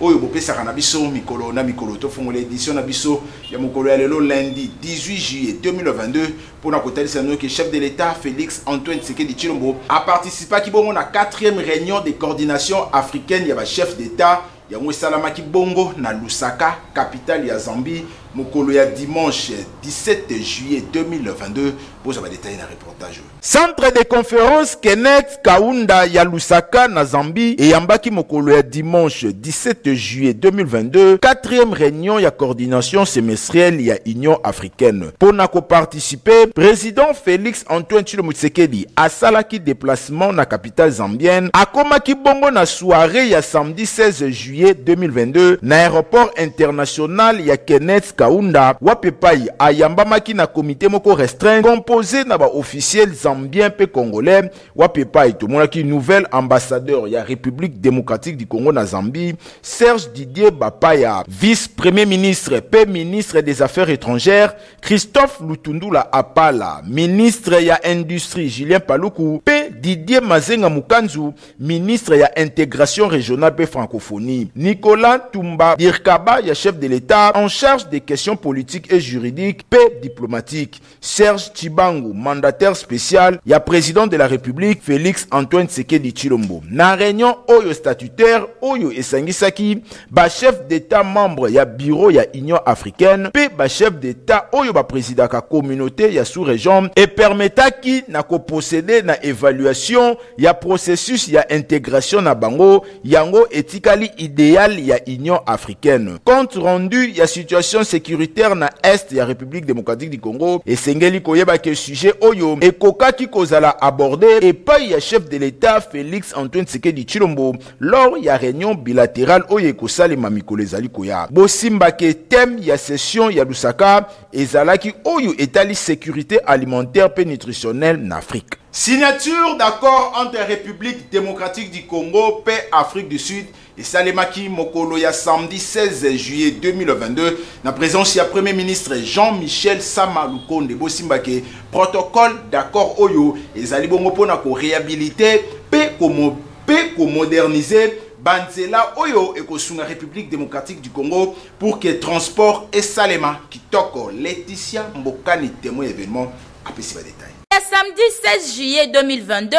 Oyo bopesaka na biso mikolo na mikolo to fongola édition na biso ya mokolo ya lelo lundi 18 juillet 2022 pour na kotalisa no que chef de l'État Félix Antoine Tshisekedi Tshilombo a participé ki bongo na 4e réunion de coordination africaine ya ba chef d'État ya mwesalamaki bongo na Lusaka, capitale ya Zambie, mokolo ya dimanche 17 juillet 2022. Pour avoir détaillé dans le reportage. Centre de conférence Kenneth Kaunda ya Lusaka na Zambie et yambaki mokolo ya dimanche 17 juillet 2022, 4e réunion ya coordination semestrielle ya Union africaine. Pour na participer, président Félix Antoine Tshilombo Tshisekedi asalaki déplacement na capitale zambienne, akomaki bongo na soirée ya samedi 16 juillet 2022 na aéroport international ya Kenneth Kaunda wapepai ayambamaki na comité moko restreint composé na ba officiel zambien pe congolais wapepai to monaki nouvel ambassadeur ya République démocratique du Congo na Zambie Serge Didier Bapaya, vice-premier ministre pe ministre des affaires étrangères Christophe Lutundula Apala, ministre ya industrie Julien Paluku pe Didier Mazenga Mukanzu, ministre ya intégration régionale pe francophonie, Nicolas Tumba Dirkaba ya chef de l'État en charge des questions politiques et juridiques pe diplomatiques, Serge Chibangu, mandataire spécial ya président de la République Félix Antoine Tshisekedi Tshilombo. Na réunion oyo statutaire oyo esangisaki ba chef d'État membre ya bureau ya Union africaine pe ba chef d'État oyo ba président ka communauté ya sous-région et permetaki na ko procéder na évaluation ya processus ya intégration na bango yango etikali idéal ya Union africaine. Compte rendu ya situation sécuritaire na est ya République démocratique du Congo et sengeli koyeba ke sujet oyo ekokaki kozala abordé et pas ya chef de l'État Félix Antoine Tshisekedi Tshilombo lors ya réunion bilatérale oyo ekosalema mikolo ezali koya. Bosimba ke thème ya session ya Lusaka ezalaki oyo etali sécurité alimentaire pe nutritionnelle en Afrique. Signature d'accord entre République démocratique du Congo et Afrique du Sud et Salemaki Mokolo ya samedi 16 juillet 2022 na présence ya Premier ministre Jean-Michel Sama Lukonde Bosimbake protocole d'accord oyo ezali bongo pona ko réhabiliter pe ko moderniser Banzela oyo ekosunga République démocratique du Congo pour que transport et Salema kitoko Laetitia Mbokani témoin événement après ces détails. Samedi 16 juillet 2022,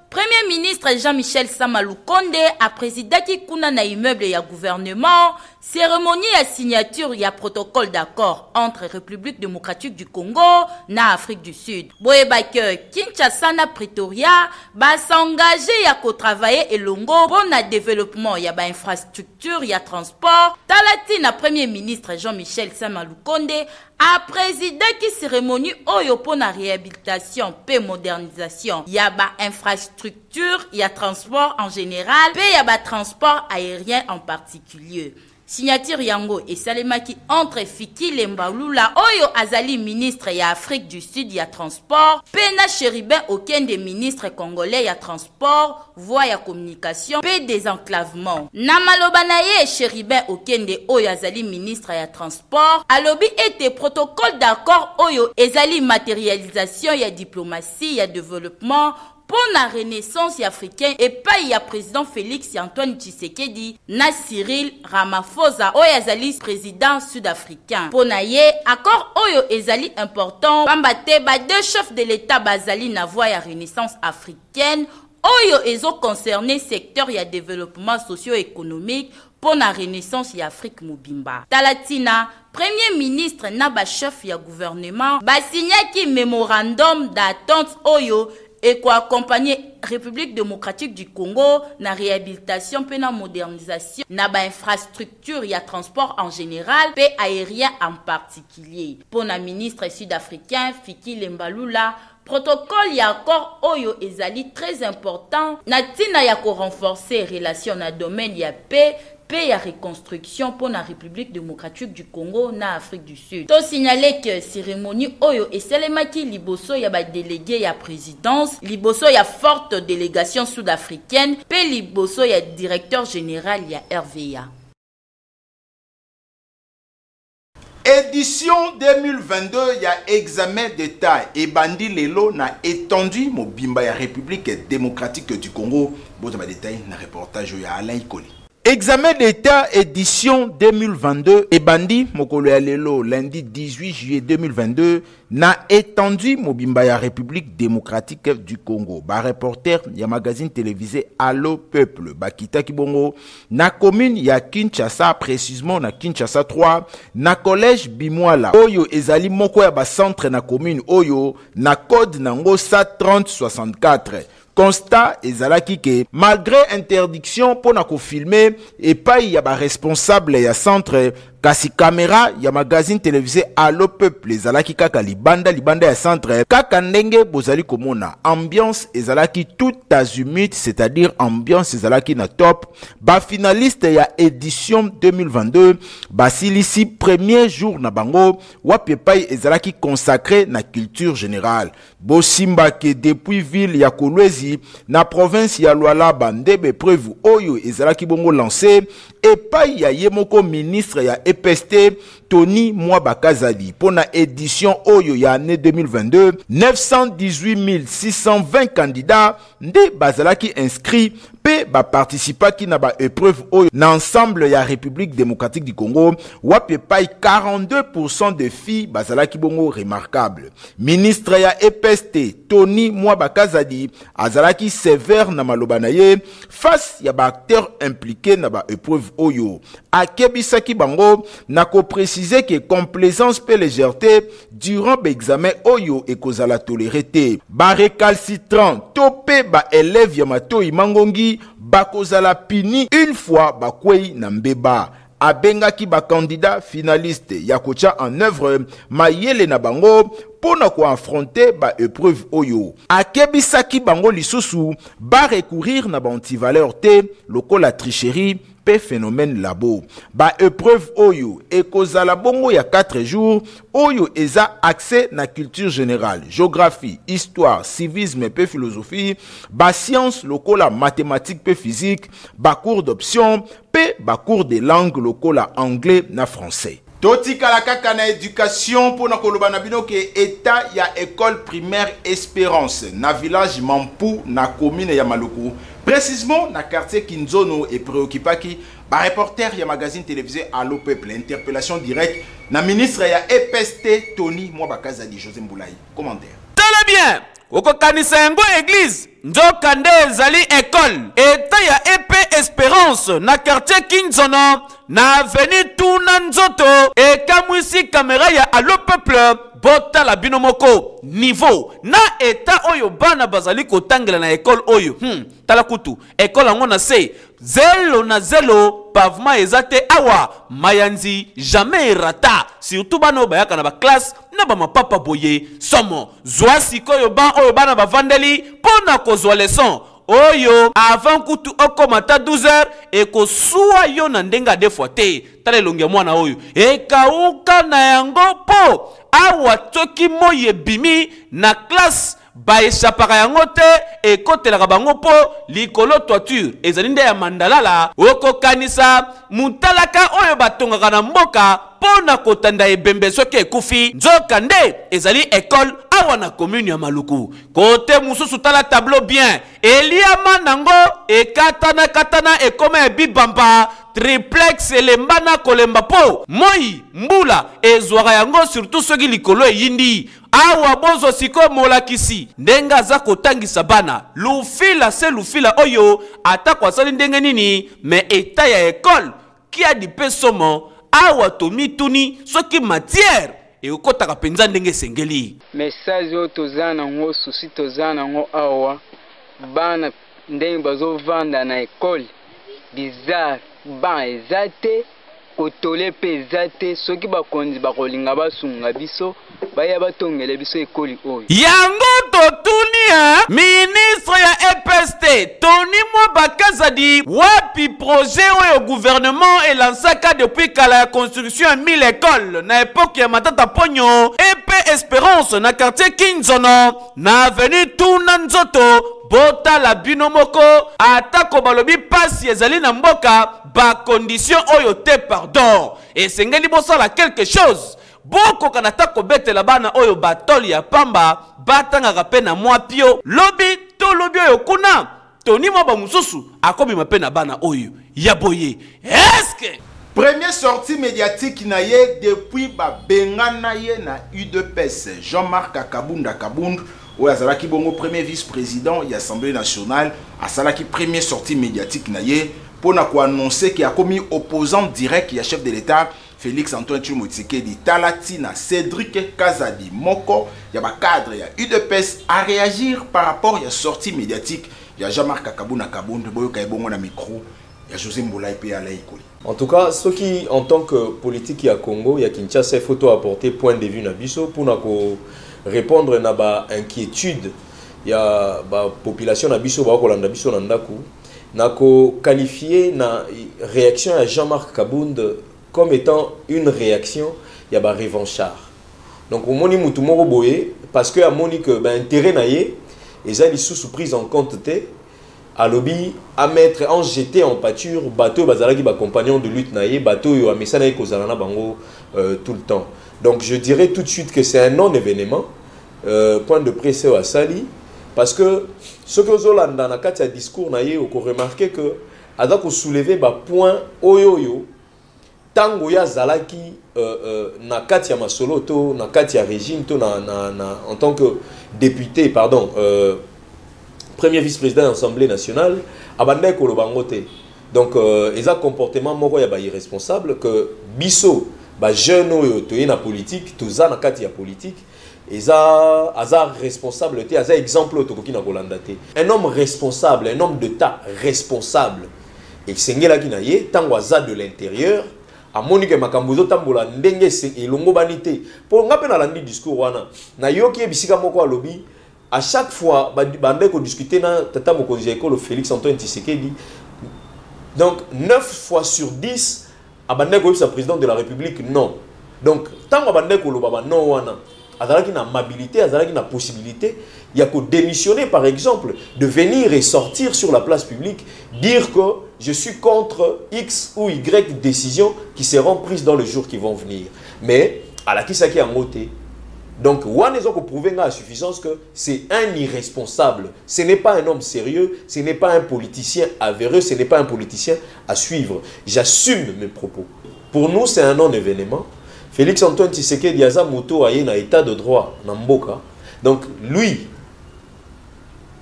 Premier ministre Jean-Michel Sama Lukonde a présidé kuna na immeuble ya gouvernement cérémonie à signature ya protocole d'accord entre République démocratique du Congo na Afrique du Sud. Boyebake Kinshasa na Pretoria ba s'engager ya ko travailler elongo pour na développement ya ba infrastructure ya transport. Talati na Premier ministre Jean-Michel Sama Lukonde a présidé qui cérémonie oyo pour na réhabilitation pe modernisation ya ba infrastructure ya transport en général pe ya ba transport aérien en particulier. Signature yango et salemaki entre Fiki Lembalula oyo azali ministre ya Afrique du Sud ya transport pena Chéribin Okende ministre congolais ya transport voie ya communication pe désenclavement na maloba na ye Chéribin Okende oyo azali ministre ya transport alobi ete protocole d'accord oyo ezali matérialisation ya diplomatie ya développement pour la renaissance africaine et pas ya président Félix Antoine Tshisekedi na Cyril Ramaphosa oyo azali président sud-africain. Pour na ye accord oyo ezali important pambate ba deux chefs de l'État bazali na voie ya renaissance africaine oyo ezo concerné secteur ya développement socio-économique pour la renaissance ya Afrique mobimba. Talatina Premier ministre na ba chef ya gouvernement ba signaki mémorandum d'attente oyo et quoi accompagner République démocratique du Congo na réhabilitation pe na modernisation na ba infrastructure ya transport en général pe aérien en particulier. Pour na ministre sud-africain Fiki Lembalula protocole ya accord oyo ezali très important na tina ya ko renforcer relation na domaine ya paix paix ya reconstruction pour la République démocratique du Congo na Afrique du Sud. To signaler que cérémonie oyo esalemaki liboso ya ba délégué ya présidence, liboso ya forte délégation sud-africaine, pe liboso ya directeur général ya RVA. Édition 2022 ya examen d'état et bandi lelo na étendu mobimba ya République démocratique du Congo. Bon détail na reportage ya Alain Ikoli. Examen d'État édition 2022 et bandi mokolo ya lelo lundi 18 juillet 2022 na étendu mobimba ya République démocratique du Congo. Ba reporter ya magazine télévisé Allo Peuple bakita kibongo na commune ya Kinshasa, précisément na Kinshasa 3 na collège Bimwala oyo ezali moko ya ba centre na commune oyo na code nango 3064. Constat ezalaki ke malgré interdiction pour na ko filmer et pas y a ba responsable ya centre kasi caméra ya magazine télévisé Allo Peuple ezalaki kaka libanda ya centre kaka ndenge bozali komona ambiance ezalaki tout azimut, c'est-à-dire ambiance ezalaki na top. Ba finaliste ya édition 2022 basilisi premier jour na bango wapi pai ezalaki consacré na culture générale. Bosimba ke depuis ville ya Kolwezi na province ya Lualaba ndebe preuve oyo ezalaki bongo lancé et pai ya yemoko ministre ya EPST Tony Mwabakazali pour na édition oyo ya année 2022 918 620 candidats nde bazalaki inscrit pe ba participa ki na ba épreuve oyo na ensemble ya République démocratique du Congo wapi pai 42% de filles bazalaki bongo remarquable. Ministre ya EPST Tony Mwabakazali azalaki sévère na maloba na ye face ya ba acteurs impliqués na ba épreuve oyo akebisaki bango na ko préciser que complaisance pe légèreté durant l'examen oyo ekozala toléré te. Ba récalcitrant topé ba élève ya matoi mangongi bakozala pini une fois bakwei na mbeba. Abengaki ba candidat finaliste ya kocha en œuvre mayele na bango pona ko affronter ba épreuve oyo. Akebisaki bango lisusu ba recourir na ba antivaleur te lokola tricherie pe phénomène labo. Ba épreuve oyo ekozala bongo ya 4 jours oyo eza accès na culture générale, géographie, histoire, civisme pe philosophie, ba science lokola mathématiques pe physique, ba cours d'option pe ba cours de langue lokola anglais na français. Totika la kaka na éducation pour na koloba na bino ke état ya école primaire Espérance na village Mampu na commune ya Maluku, précisément na quartier Kinzono et préoccupaki ba reporter ya magazine télévisé Allo Peuple. Interpellation directe na ministre ya EPST Tony Mwabakazali José Mboulaye. Commentaire. Très bien. Oko kanisa yango église nzoka nde ezali école eta ya EP Espérance na quartier Kinzono na avenue Tuna Nzoto ekamwisi caméra ya Allo Peuple bota la binomoko niveau na eta oyo bana bazali kotangela na école oyo tala kutu école yango na se 0 na 0 pavement ezate awa mayanzi jamais rata surtout bana bayaka na ba classe na ba mapapa boye somo zwa sikoyo ban oyo bana bavandeli pona kozwa leçon oyo avant kutu okomata 12h ekosua yo na ndenga defwa te tala elongi ya mwana oyo ekauka na yango po awa toki moye bimi na classe ba echapaka yango te ekotelaka bango po likolo toiture ezali nde ya mandalala okokanisa mutalaka oyo batongaka na mboka pona kotanda ebembe soki ekufi nzoka nde ezali école awa na commune ya Maluku. Kote mususu tala tableau bien eliama nango katana ekoma ebibamba triplex elembana kolemba po moi mbula ezwaka yango surtout soki likolo eyindi awa bozo siko molakisi ndenga za kotangisa bana lufila se lufila oyo atakwa sali ndenge nini me eta ya école ki a dipe somo awa tomituni soki matière et au kota kapenza ndenge sengeli message o tozana ngo susi tozana ngo awa bana ndenge bazo vanda na école bizarre ba ezate kotole pe ezate soki bakonzi bakolinga basunga biso baya batongele biso école oyo yango totunia ministre ya EPST Tony Mwabakazali wapi projet oyo gouvernement elansaka depuis kala ya construction ya 1000 écoles na époque ya Matata Ponyo EP Espérance na quartier Kinzono na avenue Tuna Nzoto bota la binomoko atako balobi pasi ezali na mboka ba condition oyo te pardon esengeli bosala quelque chose boko kanata kobetela bana oyo batoli ya pamba batangaka pe na mwa pio lobi to lobi oyo kuna Tony Mwaba mususu akobima pe na bana oyo ya boye. Est-ce que première sortie médiatique naye depuis ba bengana ye na UDPS Jean-Marc Kabunda Kabund ou azalaki bongo premier vice-président de l'Assemblée nationale asalaki première sortie médiatique naye pour na ko annoncer qu'il a commis opposant direct ya chef de l'État Félix Antoine Tshisekedi talati na Cédric Kazadi Moko ya ba cadre ya UDPS à réagir par rapport à sortie médiatique ya Jean-Marc Kabunda Kabund boyo kay bongo na micro ya José Mboula et Alain Ikoli. En tout cas, ceux qui, en tant que politique à Congo, il y a Kinshasa, il faut apporter point de vue Nabiso pour répondre à la inquiétude. Il y a la population Nabiso, Nabiso Nandaku, nako qualifié la réaction à Jean-Marc Kabund comme étant une réaction, il y a la revanchard. Donc, au moni mutumoro boye parce que à moni que intérêt naie, et ça ils sous prise en compte à lobby à mettre en jeter en pâture bateau bazalaki ba compagnon de lutte naie bateau yo amesana ko zalana bango tout le temps. Donc je dirais tout de suite que c'est un non-événement point de presse à Sali parce que ce que Zolanda na katia discours naie ko remarquer que ada ko soulever ba point oyoyo tango ya zalaki na katia masolo to na katia régime to na en tant que député pardon premier vice-président de l'Assemblée nationale, abandé ko lobangote. Donc, ils ont un comportement moko ya ba irresponsable que biso ba jeune oyo toye na politique, toza na kati ya politique, ils ont responsabilité, ils ont exemple to koki na kolanda te. Un homme responsable, un homme d'État responsable. Et sengela ki na ye tango aza de l'intérieur, a monique makambuzo tambola ndenge se elongo banité. Pour ngape na landi discours wana, na yoki e bisika moko alobi à chaque fois, bande ko discuter na tata mokonzi école Félix Antoine Tshisekedi. Donc 9 fois sur 10 abande ko sa président de la République non. Donc tant abande ko lo baba non wana azalaki na amabilité, azalaki na possibilité il y a ko démissionner par exemple de venir et sortir sur la place publique dire que je suis contre X ou Y décisions qui seront prises dans les jours qui vont venir. Mais à la kisaki en moté. Donc, on a prouvé à suffisance que c'est un irresponsable. Ce n'est pas un homme sérieux, ce n'est pas un politicien avéreux, ce n'est pas un politicien à suivre. J'assume mes propos. Pour nous, c'est un non-événement. Félix Antoine Tshisekedi Yaza Moto a un état de droit dans Mboka. Donc, lui,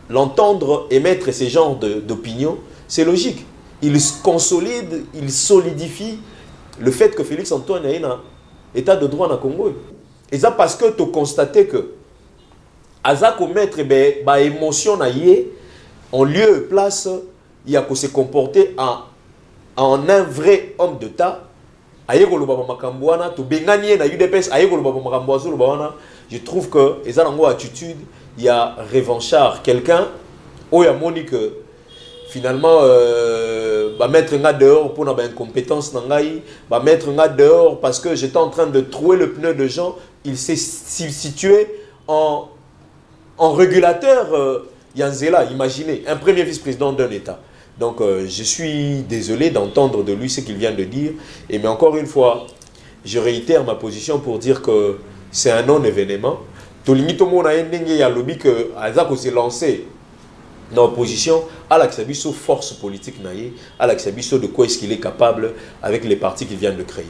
l'entendre émettre ce genre d'opinion, c'est logique. Il consolide, il solidifie le fait que Félix Antoine a un état de droit dans le Congo. Et ça parce que tu constates que Aza commettre ba émotion na yé en lieu et place il y a que se comporter en un vrai homme d'État. Aye ko loba makambwana to bengani na UDPS aye ko loba makambwazo loba wana. Je trouve que eza nango attitude il y a revanchard quelqu'un où il y a monique finalement va mettre un gars dehors pour une incompétence nangai va mettre un gars dehors parce que j'étais en train de trouver le pneu de gens. Il s'est situé en régulateur Yanzela, imaginez, un premier vice-président d'un État. Donc je suis désolé d'entendre de lui ce qu'il vient de dire. Mais encore une fois, je réitère ma position pour dire que c'est un non-événement. Tolimitomo na ndenge ya lobby que Azako s'est lancé dans l'opposition à l'Axabiso force politique naïe, à l'Axabiso de quoi est-ce qu'il est capable avec les partis qu'il vient de créer.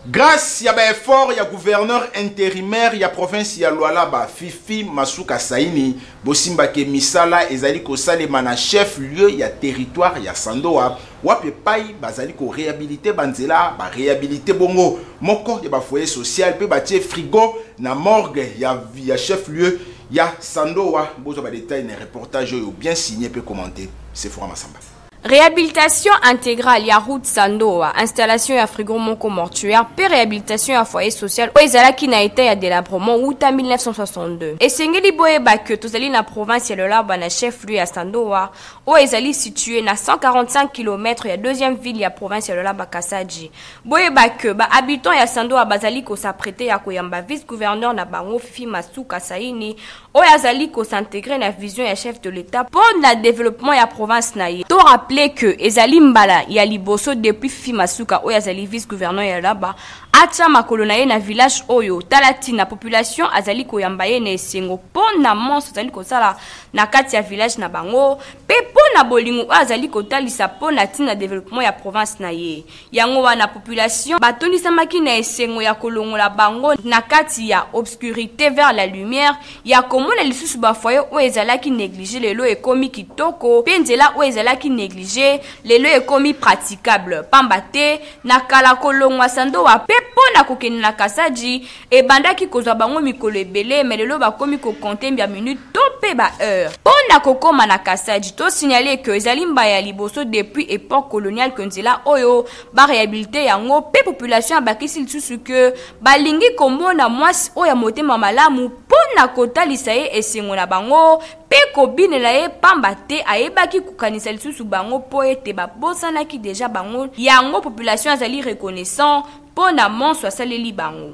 Grâce à l'effort, il y a gouverneur intérimaire, il y a province, il y a Luala, Fifi, Masuka Saini, Bosimba Kemisala, Ezali Kosalema na chef lieu, il y a territoire, il y a Sandoa, Wape Pai, Bazali ko réhabilité Banzela, réhabilité Bongo, Moko, il y a foyer social, puis bâtir frigo, na morgue, il y a chef lieu, il y a Sandoa, Bozo ba détail, un reportage bien signé, peut commenter, c'est Foura Massamba. Réhabilitation intégrale ya route Sandoa, installation ya frigo moko mortuaire, pe réhabilitation ya foyer social o ezalaki na état ya délabrement outa 1962. Esengeli boyeba que tozali na province ya Lolaba na chef lieu ya Sandoa o ezali situé na 145 km ya deuxième ville ya province ya Lolaba Kasaji. Boyeba que ba habitants ya Sandoa bazali ko s'apprêter ya koyamba vice-gouverneur na bango Fifi Masuka Saini o yazali ko s'intégrer na vision ya chef de l'État pour le développement ya province na ye. To rappeler que ezali mbala ya liboso depuis Fifi Masuka oyo azali vice-gouverneur ya Laba atia makolo na ye na village oyo talati na population azali koyamba ye na esengo pona monso azali kosala na kati ya village na bango pe pona bolingo azali kotalisa pona tina développement ya province na ye yango wana population batondisamaki na esengo ya kolongola bango na kati ya obscurité vers la lumière ya komona lisusu bafoye oyo ezalaki négligé lelo ekomi kitoko pe nzela oyo ezalaki négligé lelo ekomi praticable pamba te na kala kolongwa sando wa pe pona kokende na Kasaji ebandaki kozwa bango mikolo ebele mais lelo bakomi kokonte mbia minute to pe ba heure pona kokoma na Kasaji to signaler que ezali mbaya liboso depuis époque coloniale que nzela oyo ba réhabilité yango pe population abakisi lisusu que balingi komona mwasi oyo motema malamu pona kotalisa ye esengo na bango pe kobinela ye pamba te ayebaki kukanisa lisusu bango po ete babosanaki deja bango yango population azali reconnaissant pona monso asaleli bango.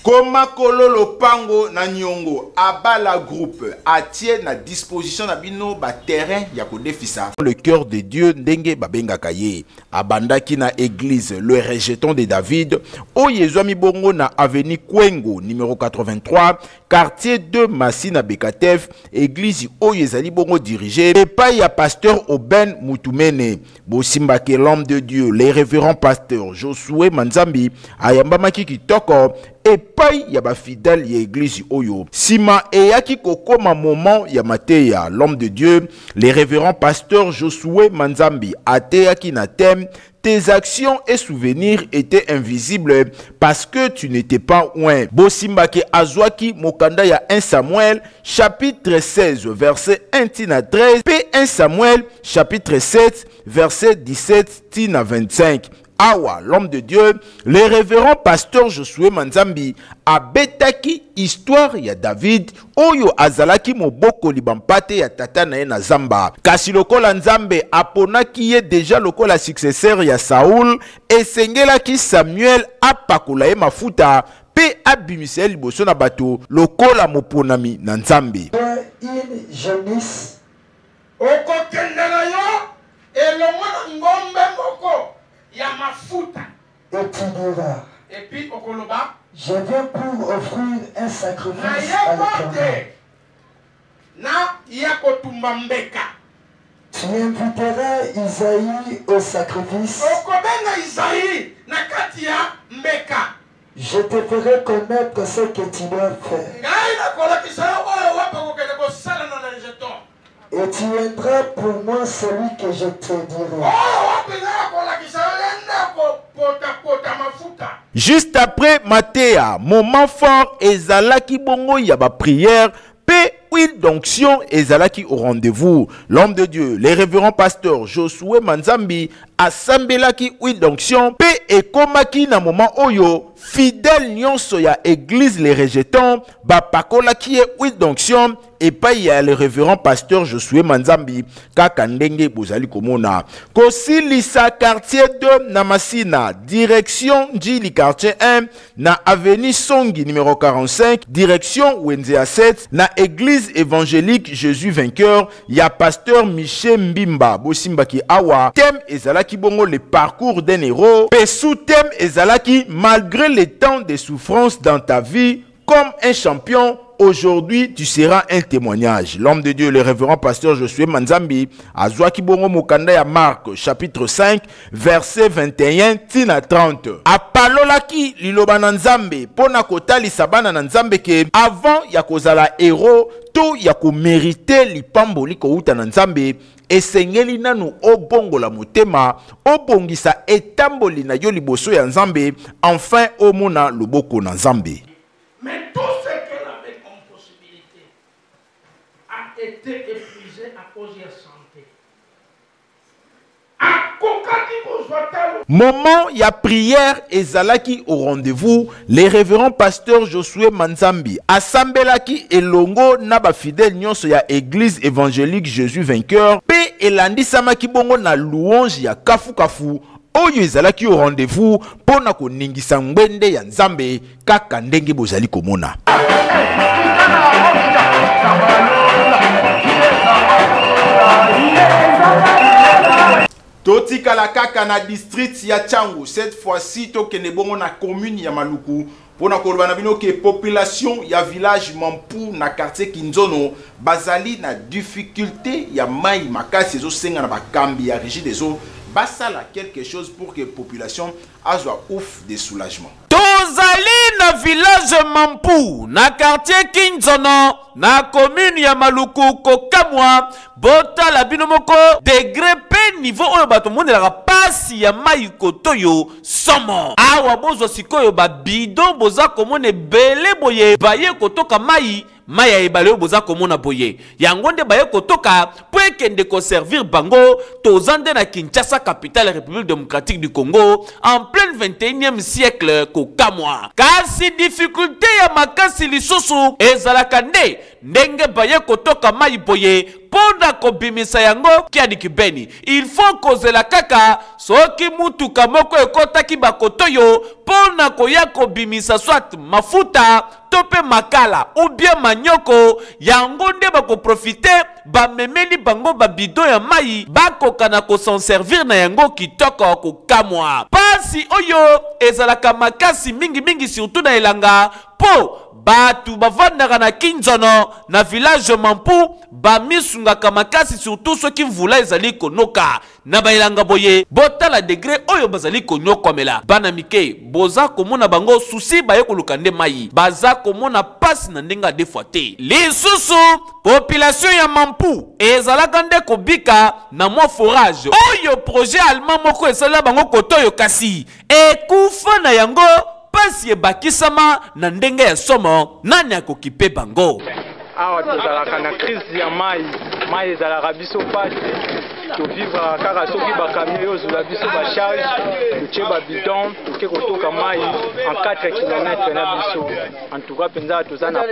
Koma kololo pango na nyongo abala groupe atie na disposition na bino ba terrain ya kodefisa le cœur de Dieu ndenge babenga kaye abandaki na église le rejeton de David oyezwami bongo na avenue Kwengo numéro 83 quartier de Massina Bekatev église oyezali bongo dirigé epai ya pasteur Oben Mutumene bosimbaki l'homme de Dieu les révérends pasteurs Josué Manzambi ayambamaki kitoko epai ya ba fidèle ya église oyo sima eyaki kokoma moment ya mateya l'homme de Dieu les révérends pasteurs Josué Manzambi ateyaki na thème tes actions et souvenirs étaient invisibles parce que tu n'étais pas loin. Bosimbake azwaki mokanda ya 1 Samuel chapitre 16 verset 1 tina 13 p 1 Samuel chapitre 7 verset 17 tina 25. Awa, l'homme de Dieu, le révérend pasteur Josué Manzambi abetaki histoire ya David oyo azalaki moboko libampate ya tata na ye na Zamba. Kasi lokola Nzambe aponaki ye deja lokola successeur ya Saoul esengelaki Samuel apakola ye mafuta pe abimisa liboso na bato lokola moponami na Nzambe. Une jeunesse okokendela yo elongona ngombe moko ya mafuta et puis okoloba je viens pour offrir un sacrifice à l'Éternel. Na yakotumba mbeka. Tu inviteras Isaïe au sacrifice. Okobenga Isaïe na kati ya mbeka. Je te ferai connaître ce que tu dois faire. Ngai na kola kisala oyo wapo kokende ko sala na njeton. Et tu viendras pour moi celui que je te dirai. Juste après Matéa, moment fort ezalaki bongo ya ba prière pe huile d'onction ezalaki au rendez-vous. L'homme de Dieu, les révérends pasteurs Josué Manzambi asambelaki huile d'onction pe ekomaki na moment oyo fidèle nyonso ya église les rejetons ba pakolaki huile d'onction et pas il y a le révérend pasteur Josué Manzambi kaka ndenge bozali komona kosilisa quartier 2 na Masina direction Njili quartier 1 na avenue Songi numéro 45 direction Wenzea 7 na église évangélique Jésus vainqueur ya pasteur Michel Mbimba bosimbaki awa thème ezalaki bongo le parcours d'un héros pe sous thème ezalaki malgré les temps de souffrance dans ta vie comme un champion. Aujourd'hui, tu seras un témoignage. L'homme de Dieu, le révérend pasteur Josué Manzambi, azwaki bongo mokanda ya Marc, chapitre 5, verset 21, tina 30. Apalolaki liloba na Nzambe, pona kotalisa bana na Nzambe ke avant ya kozala héros, to ya ko mériter lipamboli ko uta na Nzambe, esengeli nanu obongola motema, obongisa etamboli na yo liboso ya Nzambe, enfin omona loboko na Nzambe. Mais tout ce qu'elle avait comme possibilité a été épuisé à cause de la santé. Moment ya prière ezalaki au rendez-vous, les révérends pasteurs Josué Manzambi asambelaki elongo na ba fidèle nyonso ya église évangélique Jésus vainqueur pe elandisamaki bongo na louange ya kafu kafu oyo ezalaki au rendez-vous pona koningisa ngwende ya Nzambe kaka ndenge bozali komona. Totika la kaka na district ya Tchangu. Cette fois-ci, tokende bongo na commune ya Maluku. Pona koloba na bino ke population ya village Mampu na quartier Kinzono bazali na difficulté ya mai makasi ezo senga na bakambi ya régie des eaux. Basala quelque chose pour que population azwa ouf de soulagement. Tozali na village Mampu na quartier Kinzono na commune ya Maluku kokamwa bota la bino moko degré pe niveau oyo bato mondelaka pasi ya mai kotoyo somo awa bozo sikoyo ba bidon boza komone bele boye baye kotoka mai ya ebale oyo boza komona boye yango nde baye kotoka po ekende koservir bango tozande na Kinshasa, capitale République démocratique du Congo en plein 21e siècle kokamwa. Kasi difficulté ya makasi lisusu ezalaka nde ndenge baye kotoka mai boye pona kobimisa yango kiadi kibeni. Il faut kozela kaka soki mutuka moko ekotaki bakotoyo pona koya kobimisa swat mafuta tope makala ou bien manyoko yango nde bako profite bamemeli bango babido ya mai bakoka na s'en servir na yango kitoko kokamwa. Pasi oyo ezalaka makasi mingi surtout na elanga po batu bavandaka na Kinzono na village Mampu bamisungaka makasi surtout soki mvula ezali konoka na bailanga boye botala degré oyo bazali konyokomela bana mike boza komona bango susi baye koluka nde mai baza komona pasi na ndenga defwa te lisusu population ya Mampu ezalaka nde kobika na mo forage oyo projet allemand moko esala bango kotoyo kasi ekufa na yango pasi ebakisama na ndenge ya somo nani akokipe bango. Awa tozalaka na crise ya mai ezalaka biso pasi tovivre kaka soki bakamio oyo ozula biso bacharge totie babidon toke kotoka mai en 4 km na biso en tout cas mpenza toza na